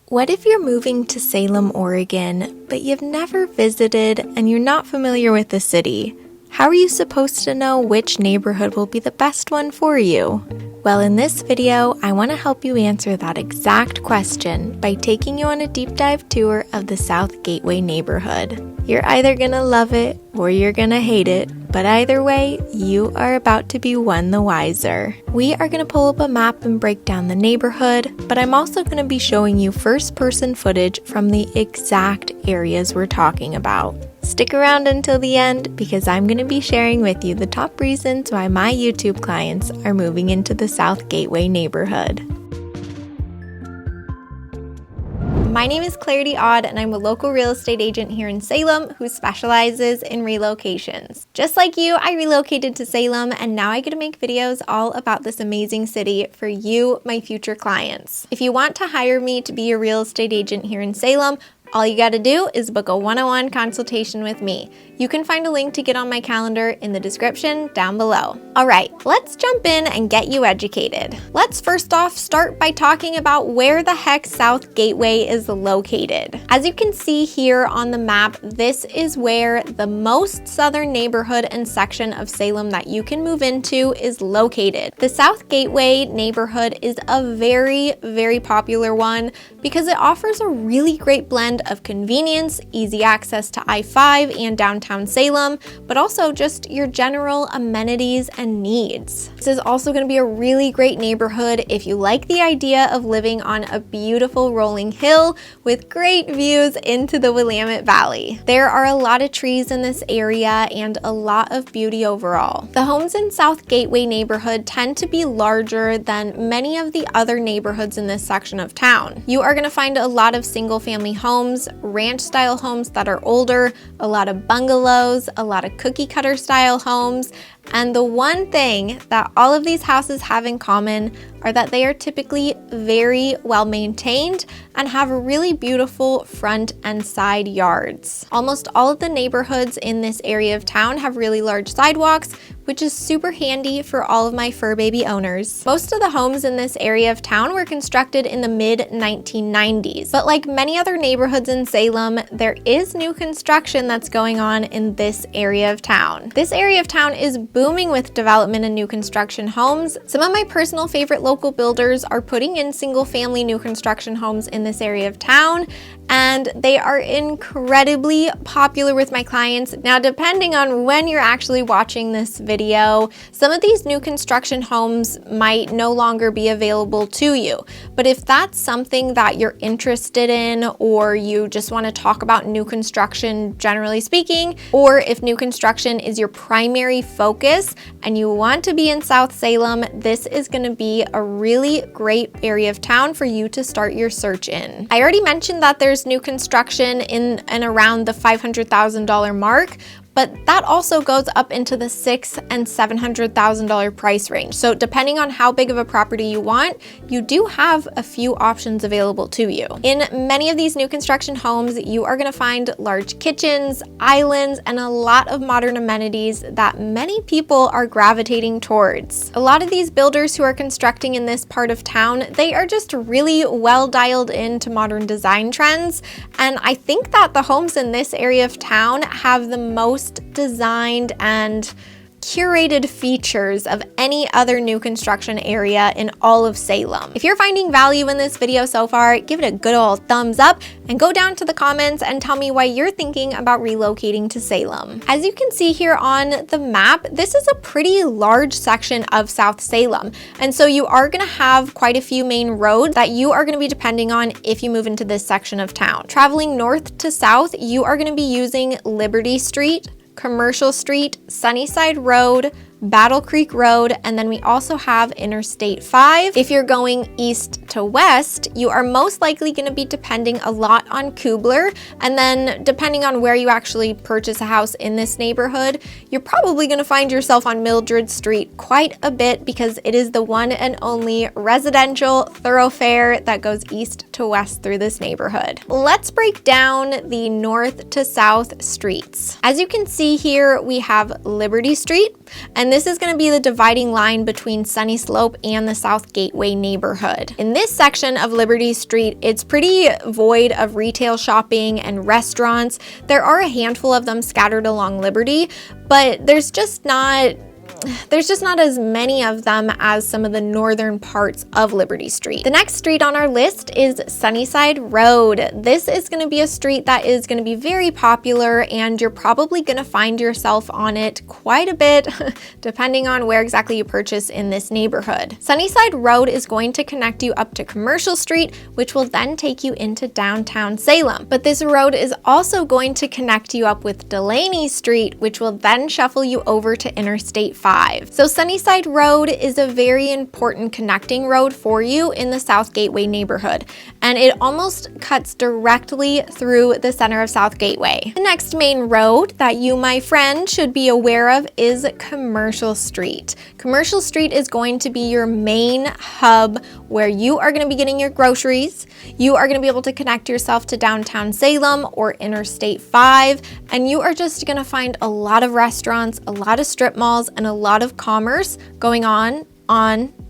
What if you're moving to Salem, Oregon, but you've never visited and you're not familiar with the city? How are you supposed to know which neighborhood will be the best one for you? Well, in this video, I want to help you answer that exact question by taking you on a deep dive tour of the South Gateway neighborhood. You're either gonna love it or you're gonna hate it, but either way, you are about to be one the wiser. We are gonna pull up a map and break down the neighborhood, but I'm also gonna be showing you first-person footage from the exact areas we're talking about. Stick around until the end because I'm going to be sharing with you the top reasons why my YouTube clients are moving into the South Gateway neighborhood. My name is Clarity Odd and I'm a local real estate agent here in Salem who specializes in relocations. Just like you, I relocated to Salem and now I get to make videos all about this amazing city for you, my future clients. If you want to hire me to be your real estate agent here in Salem, all you gotta do is book a one-on-one consultation with me. You can find a link to get on my calendar in the description down below. All right, let's jump in and get you educated. Let's first off start by talking about where the heck South Gateway is located. As you can see here on the map, this is where the most southern neighborhood and section of Salem that you can move into is located. The South Gateway neighborhood is a very, very popular one because it offers a really great blend of convenience, easy access to I-5 and downtown Salem, but also just your general amenities and needs. This is also going to be a really great neighborhood if you like the idea of living on a beautiful rolling hill with great views into the Willamette Valley. There are a lot of trees in this area and a lot of beauty overall. The homes in South Gateway neighborhood tend to be larger than many of the other neighborhoods in this section of town. You are going to find a lot of single-family homes, ranch-style homes that are older, a lot of bungalows, a lot of cookie-cutter style homes, and the one thing that all of these houses have in common are that they are typically very well maintained and have really beautiful front and side yards. Almost all of the neighborhoods in this area of town have really large sidewalks, which is super handy for all of my fur baby owners. Most of the homes in this area of town were constructed in the mid-1990s, but like many other neighborhoods in Salem, there is new construction that's going on in this area of town. This area of town is booming with development and new construction homes. Some of my personal favorite local builders are putting in single-family new construction homes in this area of town, and they are incredibly popular with my clients. Now, depending on when you're actually watching this video, some of these new construction homes might no longer be available to you. But if that's something that you're interested in, or you just want to talk about new construction generally speaking, or if new construction is your primary focus and you want to be in South Salem, this is going to be a really great area of town for you to start your search in. I already mentioned that there's new construction in and around the $500,000 mark, but that also goes up into the $600,000 and $700,000 price range. So depending on how big of a property you want, you do have a few options available to you. In many of these new construction homes, you are gonna find large kitchens, islands, and a lot of modern amenities that many people are gravitating towards. A lot of these builders who are constructing in this part of town, they are just really well dialed into modern design trends. And I think that the homes in this area of town have the most designed and curated features of any other new construction area in all of Salem. If you're finding value in this video so far, give it a good old thumbs up and go down to the comments and tell me why you're thinking about relocating to Salem. As you can see here on the map, this is a pretty large section of South Salem. And so you are gonna have quite a few main roads that you are gonna be depending on if you move into this section of town. Traveling north to south, you are gonna be using Liberty Street, Commercial Street, Sunnyside Road, Battle Creek Road, and then we also have Interstate 5. If you're going east to west, you are most likely going to be depending a lot on Kubler, and then depending on where you actually purchase a house in this neighborhood, you're probably going to find yourself on Mildred Street quite a bit because it is the one and only residential thoroughfare that goes east to west through this neighborhood. Let's break down the north to south streets. As you can see here, we have Liberty Street, And this is going to be the dividing line between Sunny Slope and the South Gateway neighborhood. In this section of Liberty Street, it's pretty void of retail shopping and restaurants. There are a handful of them scattered along Liberty, but there's just not as many of them as some of the northern parts of Liberty Street. The next street on our list is Sunnyside Road. This is going to be a street that is going to be very popular, and you're probably going to find yourself on it quite a bit depending on where exactly you purchase in this neighborhood. Sunnyside Road is going to connect you up to Commercial Street, which will then take you into downtown Salem. But this road is also going to connect you up with Delaney Street, which will then shuffle you over to Interstate 5. So Sunnyside Road is a very important connecting road for you in the South Gateway neighborhood, and it almost cuts directly through the center of South Gateway. The next main road that you, my friend, should be aware of is Commercial Street. Commercial Street is going to be your main hub where you are going to be getting your groceries. You are going to be able to connect yourself to downtown Salem or Interstate 5, and you are just going to find a lot of restaurants, a lot of strip malls, and a lot of commerce going on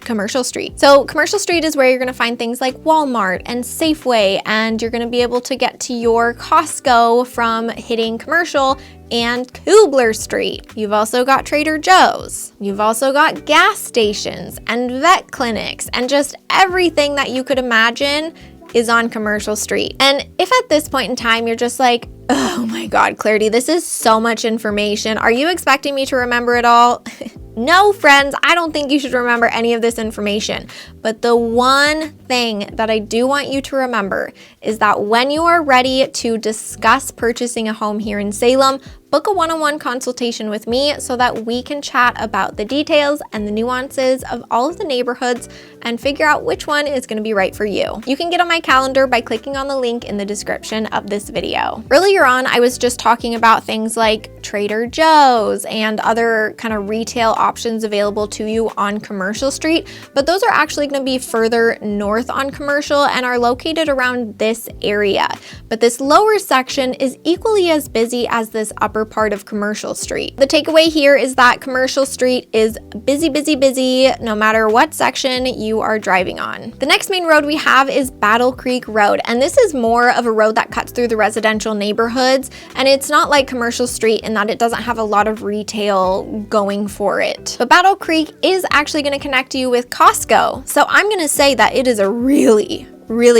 Commercial Street. So Commercial Street is where you're going to find things like Walmart and Safeway, and you're going to be able to get to your Costco from hitting Commercial and Kubler Street. You've also got Trader Joe's. You've also got gas stations and vet clinics, and just everything that you could imagine is on Commercial Street. And if at this point in time you're just like, oh my God, Clarity, this is so much information. Are you expecting me to remember it all? No, friends, I don't think you should remember any of this information. But the one thing that I do want you to remember is that when you are ready to discuss purchasing a home here in Salem, book a one-on-one consultation with me so that we can chat about the details and the nuances of all of the neighborhoods and figure out which one is going to be right for you. You can get on my calendar by clicking on the link in the description of this video. Earlier on, I was just talking about things like Trader Joe's and other kind of retail options available to you on Commercial Street, but those are actually going to be further north on Commercial and are located around this area. But this lower section is equally as busy as this upper part of Commercial Street. The takeaway here is that Commercial Street is busy, busy, busy, no matter what section you are driving on. The next main road we have is Battle Creek Road, and this is more of a road that cuts through the residential neighborhoods, and it's not like Commercial Street in that it doesn't have a lot of retail going for it. But Battle Creek is actually going to connect you with Costco, so I'm going to say that it is a really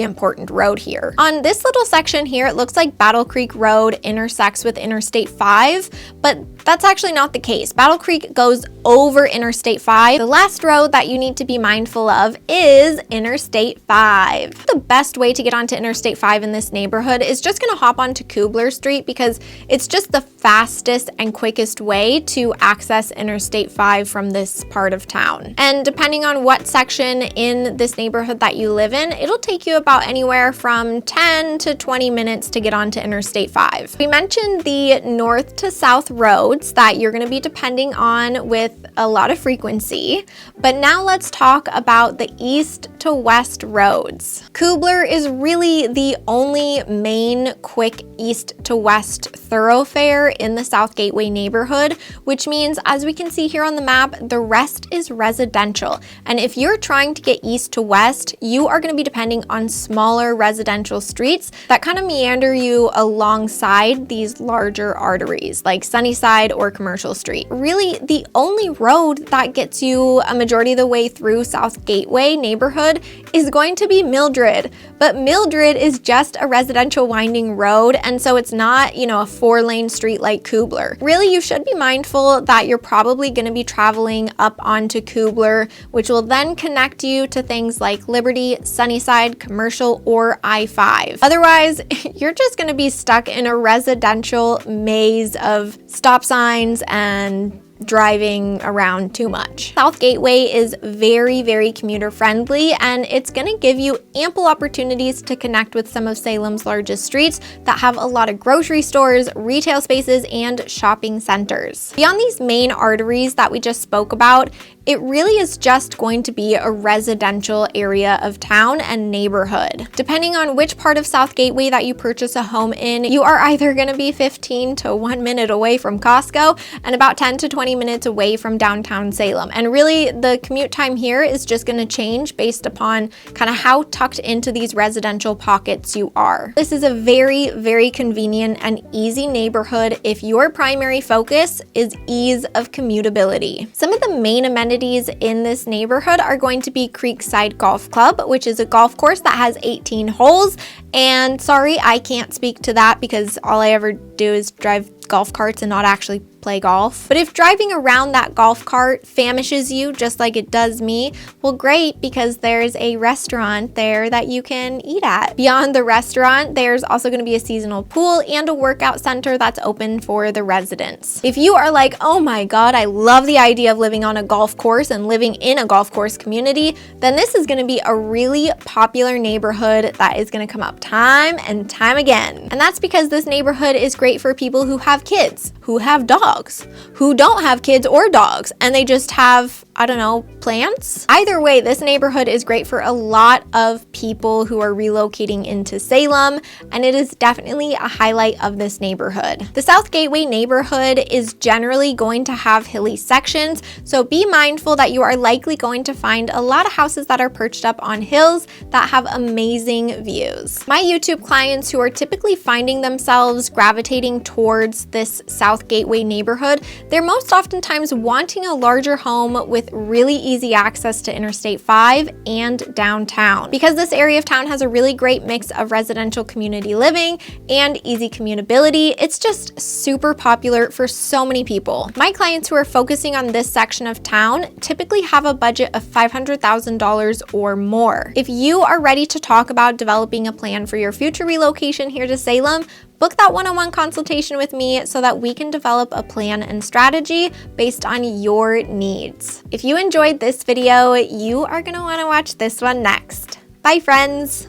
important road here. On this little section here, it looks like Battle Creek Road intersects with Interstate 5, but that's actually not the case. Battle Creek goes over Interstate 5. The last road that you need to be mindful of is Interstate 5. The best way to get onto Interstate 5 in this neighborhood is just gonna hop onto Kubler Street because it's just the fastest and quickest way to access Interstate 5 from this part of town. And depending on what section in this neighborhood that you live in, it'll take you about anywhere from 10 to 20 minutes to get onto Interstate 5. We mentioned the north to south roads that you're going to be depending on with a lot of frequency, but now let's talk about the east to west roads. Kubler is really the only main quick east to west thoroughfare in the South Gateway neighborhood, which means, as we can see here on the map, the rest is residential. And if you're trying to get east to west, you are going to be depending on smaller residential streets that kind of meander you alongside these larger arteries like Sunnyside or Commercial Street. Really, the only road that gets you a majority of the way through South Gateway neighborhood is going to be Mildred. But Mildred is just a residential winding road, and so it's not, a 4-lane street like Kubler. Really, you should be mindful that you're probably going to be traveling up onto Kubler, which will then connect you to things like Liberty, Sunnyside, Commercial, or I-5. Otherwise, you're just going to be stuck in a residential maze of stop signs and driving around too much. South Gateway is very commuter friendly, and it's going to give you ample opportunities to connect with some of Salem's largest streets that have a lot of grocery stores, retail spaces, and shopping centers. Beyond these main arteries that we just spoke about, It really is just going to be a residential area of town and neighborhood. Depending on which part of South Gateway that you purchase a home in, you are either going to be 15 to 1 minute away from Costco and about 10 to 20 minutes away from downtown Salem. And really, the commute time here is just going to change based upon kind of how tucked into these residential pockets you are. This is a very, very convenient and easy neighborhood if your primary focus is ease of commutability. Some of the main amenities in this neighborhood are going to be Creekside Golf Club, which is a golf course that has 18 holes. And sorry, I can't speak to that because all I ever do is drive golf carts and not actually play golf. But if driving around that golf cart famishes you just like it does me, well, great, because there's a restaurant there that you can eat at. Beyond the restaurant, there's also going to be a seasonal pool and a workout center that's open for the residents. If you are like, oh my god, I love the idea of living on a golf course and living in a golf course community, then this is going to be a really popular neighborhood that is going to come up time and time again. And that's because this neighborhood is great for people who have kids, who have dogs, who don't have kids or dogs, and they just have, I don't know, plants. Either way, this neighborhood is great for a lot of people who are relocating into Salem, and it is definitely a highlight of this neighborhood. The South Gateway neighborhood is generally going to have hilly sections, so be mindful that you are likely going to find a lot of houses that are perched up on hills that have amazing views. My YouTube clients who are typically finding themselves gravitating towards this South Gateway neighborhood, they're most oftentimes wanting a larger home with really easy access to Interstate 5 and downtown. Because this area of town has a really great mix of residential community living and easy commutability, it's just super popular for so many people. My clients who are focusing on this section of town typically have a budget of $500,000 or more. If you are ready to talk about developing a plan for your future relocation here to Salem, book that one-on-one consultation with me so that we can develop a plan and strategy based on your needs. If you enjoyed this video, you are going to want to watch this one next. Bye, friends!